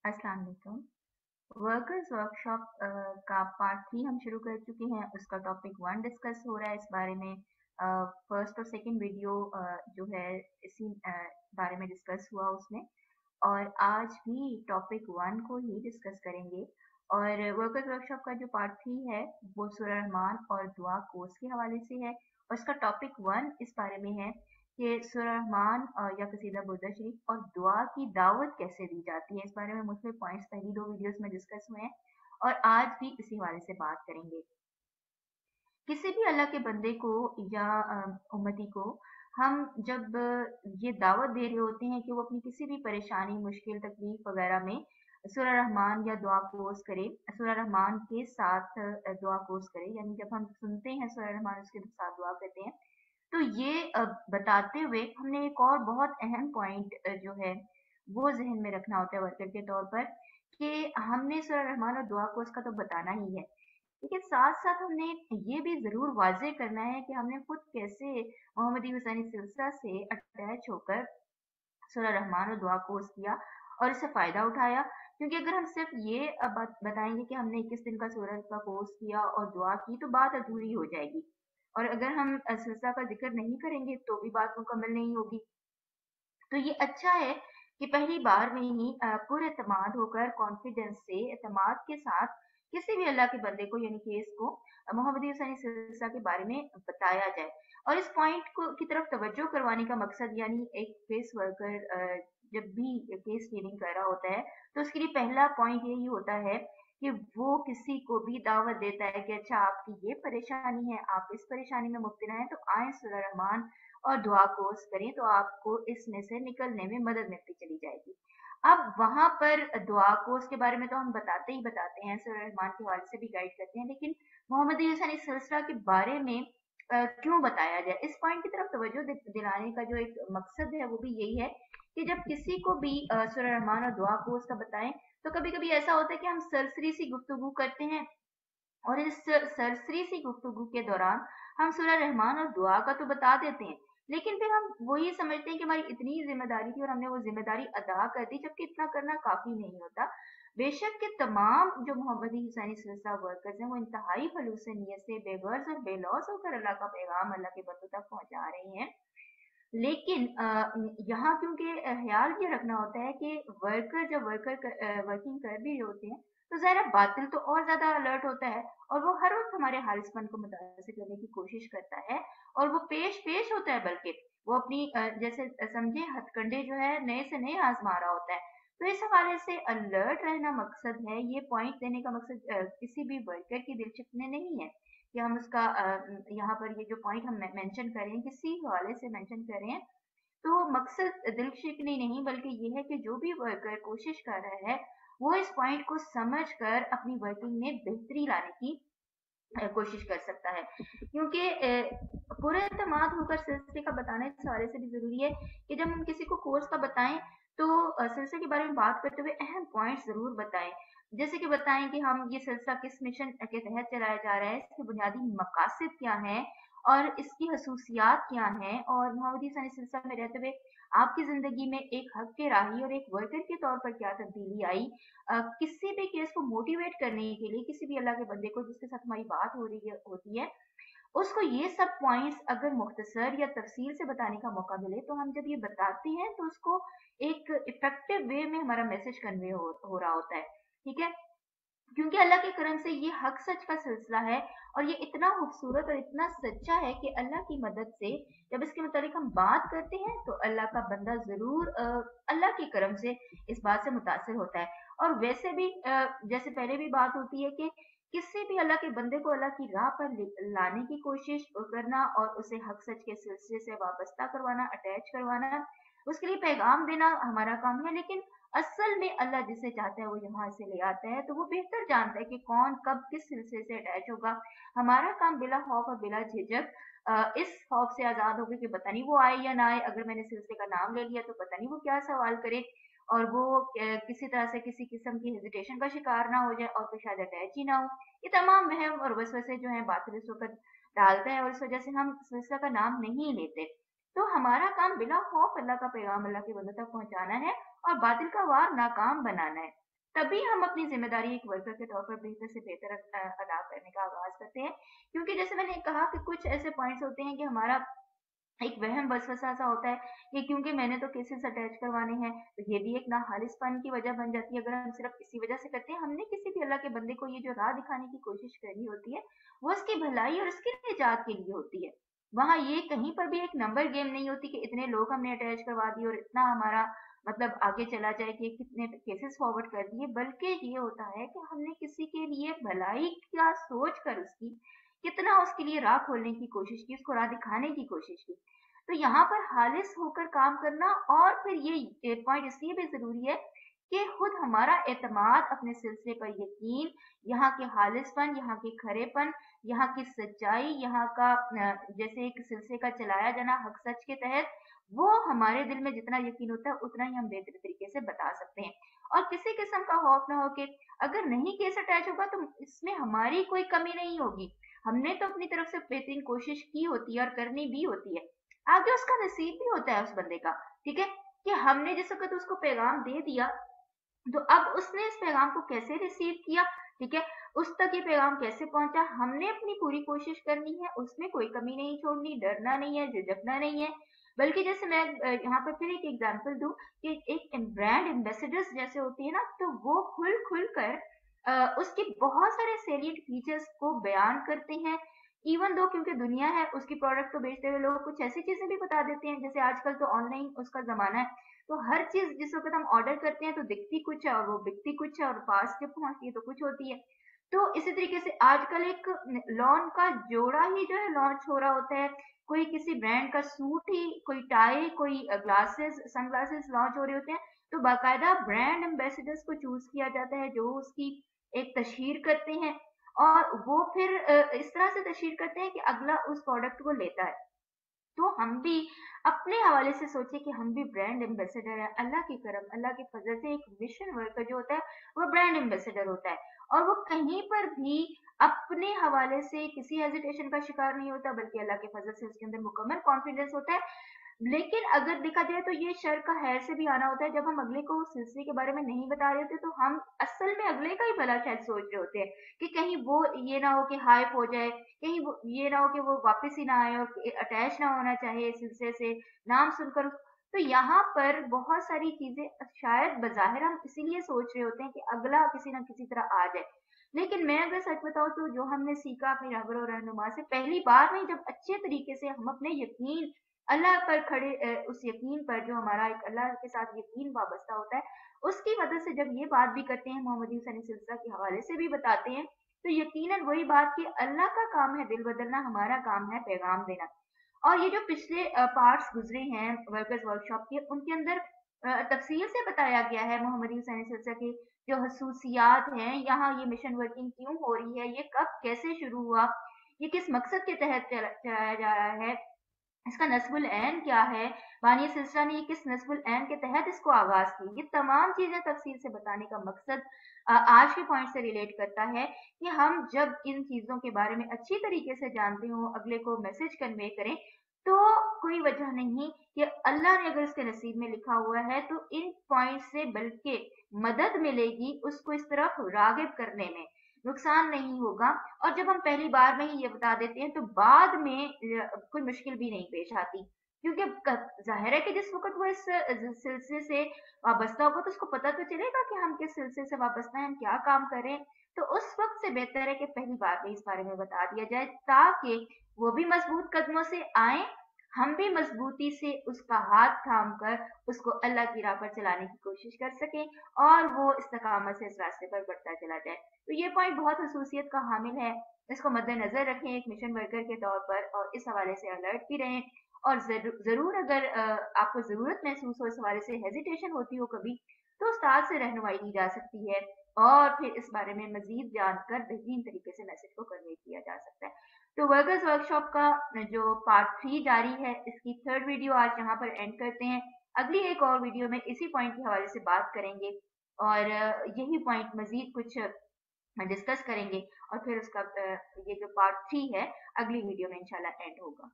अस्सलाम वालेकुम। Workers workshop का पार्ट 3 हम शुरू कर चुके हैं। उसका टॉपिक 1 डिस्कस हो रहा है। इस बारे में फर्स्ट और सेकंड वीडियो जो है इसी बारे में डिस्कस हुआ उसमें। और आज भी टॉपिक 1 को ही डिस्कस करेंगे। और वर्कर्स वर्कशॉप का जो पार्ट 3 है वो सूरह रहमान और दुआ कोर्स के हवाले से है। और इसका टॉपिक 1 इस बारे में है कि सूरह रहमान या कसीदा बुर्दा शरीफ और दुआ की दावत कैसे दी जाती है। इस बारे में मुख्तलिफ पॉइंट्स पहली 2 वीडियोस में डिस्कस हुए हैं और आज भी इसी हवाले से बात करेंगे। किसी भी अल्लाह के बंदे को या उम्मती को हम जब ये दावत दे रहे होते हैं कि वो अपनी किसी भी परेशानी, मुश्किल, तकलीफ वगैरह में सूरह रहमान या दुआ कोर्स करे, सूरह रहमान के साथ दुआ कोर्स करे, यानी जब हम सुनते हैं सूरह रहमान उसके साथ दुआ करते हैं, तो ये बताते हुए हमने एक और बहुत अहम पॉइंट जो है वो ज़हन में रखना होता है वर्कर के तौर पर कि हमने सूरह रहमान और दुआ कोर्स का तो बताना ही है, लेकिन साथ-साथ हमने ये भी ज़रूर वाज़ेह करना है कि हमने खुद कैसे मोहम्मदी हुसैनी सिलसिला से अटैच होकर सूरह रहमान और दुआ कोर्स किया और इससे फ़ायदा उठाया। क्योंकि अगर हम सिर्फ़ ये बात बताएँगे कि हमने 21 दिन का सूरह का कोर्स किया और दुआ की, तो बात अधूरी हो जाएगी। और अगर हम सिलसिला का ज़िक्र नहीं करेंगे, तो भी बात मुकम्मल नहीं होगी। तो ये अच्छा है कि पहली बार में ही पुरएतमाद होकर कॉन्फिडेंस से एतमाद के साथ किसी भी अल्लाह के बंदे को यानी कि इसको मोहम्मदी हुसैनी सिलसिला के बारे में बताया जाए। और इस पॉइंट को की तरफ तवज्जो करवाने का मकसद यानी एक केस वर्कर जब भी केस डीलिंग कर रहा होता है तो उसके लिए पहला पॉइंट यही होता है कि वो किसी को भी दावत देता है कि अच्छा आपकी ये परेशानी है, आप इस परेशानी में मुब्तला हैं, तो आए सूरह रहमान और दुआ कोर्स करें तो आपको इसमें से निकलने में मदद मिलती चली जाएगी। अब वहाँ पर दुआ कोर्स के बारे में तो हम बताते ही बताते हैं, सूरह रहमान के हवाले से भी गाइड करते हैं, लेकिन मोहम्मदी हुसैनी सिलसिला के बारे में क्यों बताया जाए? इस पॉइंट की तरफ तवज्जो दिलाने का जो एक मकसद है वो भी यही है कि जब किसी को भी सूरह रहमान और दुआ कोर्स का बताएं, तो कभी-कभी ऐसा होता है कि हम सरसरी सी गुफ्तगू करते हैं और इस सरसरी सी गुफ्तगू के दौरान हम सूरह रहमान और दुआ का तो बता देते हैं, लेकिन फिर हम वही समझते हैं कि हमारी इतनी जिम्मेदारी थी और हमने वो जिम्मेदारी अदा कर दी, जबकि इतना करना काफी नहीं होता। बेशक के तमाम जो मोहम्मदी हुसैनी सिलसिला वर्कर्स हैं वो इंतहाई खलूस नीयत से बेगर्ज और बेलौस होकर अल्लाह का पैगाम अल्लाह के बंदों तक पहुंचा रहे हैं, लेकिन यहाँ क्योंकि ख्याल ये रखना होता है कि वर्कर जब वर्किंग कर भी रहे होते हैं, तो ज़ाहिर है बातिल तो और ज़्यादा अलर्ट होता है और वो हर वक़्त हमारे खालिसपन को मुतासिर करने की कोशिश करता है और वो पेश-पेश होता है, बल्कि वो अपनी जैसे समझे हथकंडे जो है नए से नए आज़मा रहा होता है। तो इस हवाले से अलर्ट रहना मकसद है, ये पॉइंट देने का मकसद किसी भी वर्कर की दिलचस्पी में नहीं है कि हम उसका यहाँ पर ये जो पॉइंट हम मेंशन कर रहे हैं किसी हवाले से मेंशन कर रहे हैं, तो मकसद दिल शिकनी नहीं बल्कि ये है कि जो भी वर्कर कोशिश कर रहा है वो इस पॉइंट को समझ कर अपनी वर्किंग में बेहतरी लाने की कोशिश कर सकता है। क्योंकि पूरे एतमाद होकर सिलसिले का बताना इस हवाले से भी ज़रूरी है कि जब हम किसी को कोर्स का बताएं तो सिलसिले के बारे में बात करते हुए अहम पॉइंट्स ज़रूर बताएं। जैसे कि बताएं कि हम ये सिलसिला किस मिशन के तहत चलाया जा रहा है, इसके बुनियादी मकासद क्या हैं और इसकी खसूसियात क्या हैं, और मोहम्मदी सनी सिलसिला में रहते हुए आपकी ज़िंदगी में एक हक के राही और एक वर्कर के तौर पर क्या तब्दीली आई। किसी भी केस को मोटिवेट करने के लिए किसी भी अल्लाह के बंदे को जिसके साथ हमारी बात हो रही है होती है, उसको ये सब पॉइंट्स अगर मुख्तसर या तफसील से बताने का मौका मिले तो हम जब ये बताते हैं तो उसको एक इफेक्टिव वे में हमारा मैसेज कन्वे हो रहा होता है। ठीक है, क्योंकि अल्लाह के करम से ये हक सच का सिलसिला है और ये इतना खूबसूरत और इतना सच्चा है कि अल्लाह की मदद से जब इसके मुतालिक हम बात करते हैं तो अल्लाह का बंदा जरूर अल्लाह के करम से इस बात से मुतासिर होता है। और वैसे भी जैसे पहले भी बात होती है कि किसी भी अल्लाह के बंदे को अल्लाह की राह पर लाने की कोशिश करना और उसे हक सच के सिलसिले से वाबस्ता करवाना, अटैच करवाना, उसके लिए पैगाम देना हमारा काम है। लेकिन असल में अल्लाह जिसे चाहता है वो यहाँ से ले आता है, तो वो बेहतर जानता है कि कौन कब किस सिलसिले से अटैच होगा। हमारा काम बिला खौफ और बिला झिझक इस खौफ से आजाद होकर कि पता नहीं वो आए या ना आए, अगर मैंने सिलसिले का नाम ले लिया तो पता नहीं वो क्या सवाल करे और वो किसी तरह से किसी किस्म की हेजिटेशन का शिकार ना हो जाए और फिर शायद अटैच ही ना हो। ये तमाम वहम और वसवसे जो है बातिल इस वक्त डालता है और इस वजह से हम सिलसिला का नाम नहीं लेते। तो हमारा काम बिला खौफ अल्लाह का पैगाम अल्लाह के बंदों तक पहुंचाना है और बातिल का वार नाकाम बनाना है। तभी हम अपनी जिम्मेदारी एक वर्कर के तौर पर बेहतर से बेहतर अदा करने का आगाज करते हैं। क्योंकि जैसे मैंने कहा कि कुछ ऐसे पॉइंट्स होते हैं कि हमारा एक वहम वसवसा सा होता है कि क्योंकि मैंने तो केसेस अटैच करवाने हैं, तो ये भी एक नाखालिसपन की वजह बन जाती है अगर हम सिर्फ इसी वजह से करते हैं। हमने किसी भी अल्लाह के बंदे को ये जो राह दिखाने की कोशिश करनी होती है, वो उसकी भलाई और उसकी निजात के लिए होती है। वहाँ ये कहीं पर भी एक नंबर गेम नहीं होती कि इतने लोग हमने अटैच करवा दिए और इतना हमारा मतलब आगे चला जाए कि कितने केसेस फॉरवर्ड कर दिए, बल्कि ये होता है कि हमने किसी के लिए भलाई क्या सोच कर उसकी कितना उसके लिए राह खोलने की कोशिश की, उसको राह दिखाने की कोशिश की। तो यहाँ पर खालिस होकर काम करना, और फिर ये पॉइंट इसलिए भी ज़रूरी है कि खुद हमारा एतमाद, अपने सिलसिले पर यकीन, यहाँ के खालिसपन, यहाँ के खरेपन, यहाँ की सच्चाई, यहाँ का जैसे एक सिलसिले का चलाया जाना हक सच के तहत, वो हमारे दिल में जितना यकीन होता है उतना ही हम बेहतर तरीके से बता सकते हैं। और किसी किस्म का खौफ ना हो कि अगर नहीं केस अटैच होगा तो इसमें हमारी कोई कमी नहीं होगी, हमने तो अपनी तरफ से बेहतरीन कोशिश की होती है और करनी भी होती है। आगे उसका नसीब भी होता है उस बंदे का, ठीक है, कि हमने जिस वक्त उसको पैगाम दे दिया, तो अब उसने इस पैगाम को कैसे रिसीव किया, ठीक है, उस तक ये पैगाम कैसे पहुंचा, हमने अपनी पूरी कोशिश करनी है, उसमें कोई कमी नहीं छोड़नी, डरना नहीं है, झिझकना नहीं है। बल्कि जैसे मैं यहाँ पर फिर एक एग्जांपल दूं कि एक ब्रांड एम्बेसडर्स जैसे होती है ना, तो वो खुल खुल कर उसके बहुत सारे सेलिएंट फीचर्स को बयान करते हैं। इवन दो क्योंकि दुनिया है, उसकी प्रोडक्ट को बेचते हुए लोग कुछ ऐसी चीजें भी बता देते हैं, जैसे आजकल तो ऑनलाइन उसका जमाना है, तो हर चीज जिस वक्त हम ऑर्डर करते हैं तो दिखती कुछ है और वो बिकती कुछ है, और पास जब पहुंचती है तो कुछ होती है। तो इसी तरीके से आजकल एक लॉन का जोड़ा ही जो है लॉन्च हो रहा होता है, कोई किसी ब्रांड का सूट ही, कोई टाई, कोई ग्लासेस, सनग्लासेस लॉन्च हो रहे होते हैं। तो बाकायदा ब्रांड एम्बेसडर्स को चूज किया जाता है जो उसकी एक तशहीर करते हैं, और वो फिर इस तरह से तशहीर करते हैं कि अगला उस प्रोडक्ट को लेता है। तो हम भी अपने हवाले से सोचे कि हम भी ब्रांड एम्बेसडर है। अल्लाह की करम, अल्लाह के फजल से एक मिशन वर्कर जो होता है वो ब्रांड एम्बेसडर होता है, और वो कहीं पर भी अपने हवाले से किसी हेजिटेशन का शिकार नहीं होता, बल्कि अल्लाह के फजल से उसके अंदर मुकम्मल कॉन्फिडेंस होता है। लेकिन अगर देखा जाए तो ये शर का खैर से भी आना होता है, जब हम अगले को उस सिलसिले के बारे में नहीं बता रहे होते तो हम असल में अगले का ही भला शायद सोच रहे होते हैं कि कहीं वो ये ना हो कि हाइप हो जाए, कहीं वो ये ना हो कि वो वापस ही ना आए और अटैच ना होना चाहे इस सिलसिले से नाम सुनकर। तो यहाँ पर बहुत सारी चीजें शायद बज़ाहिर हम इसीलिए सोच रहे होते हैं कि अगला किसी ना किसी तरह आ जाए। लेकिन मैं अगर सच बताऊं तो जो हमने सीखा अपने रहबर और रहनुमा से, पहली बार में जब अच्छे तरीके से हम अपने यकीन अल्लाह पर खड़े, उस यकीन पर जो हमारा एक अल्लाह के साथ यकीन वाबस्ता होता है, उसकी मदद से जब ये बात भी करते हैं, मोहम्मदी सनी सिलसिला के हवाले से भी बताते हैं, तो यकीनन वही बात कि अल्लाह का काम है दिल बदलना, हमारा काम है पैगाम देना। और ये जो पिछले पार्ट्स गुजरे हैं वर्कर्स वर्कशॉप के, उनके अंदर तफसील से बताया गया है मोहम्मदी सनी सिलसिला की जो खसूसियात हैं, यहाँ ये मिशन वर्किंग क्यों हो रही है, ये कब कैसे शुरू हुआ, ये किस मकसद के तहत चलाया जा रहा है, इसका नस्बुल ऐन क्या है, बानी सिलसिला ने ये किस नस्बुल ऐन के तहत इसको आगाज की, ये तमाम चीजें तफसील से बताने का मकसद आज के पॉइंट से रिलेट करता है कि हम जब इन चीजों के बारे में अच्छी तरीके से जानते हो, अगले को मैसेज कन्वे करें, तो कोई वजह नहीं कि अल्लाह ने अगर इसके नसीब में लिखा हुआ है तो इन पॉइंट से बल्कि मदद मिलेगी उसको इस तरफ रागिब करने में, नुकसान नहीं होगा। और जब हम पहली बार में ही ये बता देते हैं तो बाद में कोई मुश्किल भी नहीं पेश आती, क्योंकि जाहिर है कि जिस वक्त वो इस सिलसिले से वाबस्ता होगा तो उसको पता तो चलेगा कि हम किस सिलसिले से वाबस्ता हैं, हम क्या काम करें। तो उस वक्त से बेहतर है कि पहली बार में इस बारे में बता दिया जाए, ताकि वो भी मजबूत कदमों से आए, हम भी मजबूती से उसका हाथ थाम कर उसको अल्लाह की राह पर चलाने की कोशिश कर सकें, और वो इस्तकामत से इस रास्ते पर बढ़ता चला जाए। तो ये पॉइंट बहुत खसूसियत का हामिल है, इसको मद्देनजर रखें एक मिशन वर्कर के तौर पर, और इस हवाले से अलर्ट भी रहें। और जरूर अगर आपको जरूरत महसूस हो, इस हवाले से हेजिटेशन होती हो कभी, तो उस्ताद से रहनुमाई ली जा सकती है, और फिर इस बारे में मजीद जानकर बेहतरीन तरीके से मैसेज को कन्वे किया जा सकता है। तो वर्कर्स वर्कशॉप का जो पार्ट 3 जारी है, इसकी थर्ड वीडियो आज यहाँ पर एंड करते हैं। अगली एक और वीडियो में इसी पॉइंट के हवाले से बात करेंगे, और यही पॉइंट मजीद कुछ डिस्कस करेंगे, और फिर उसका ये जो पार्ट 3 है अगली वीडियो में इंशाल्लाह एंड होगा।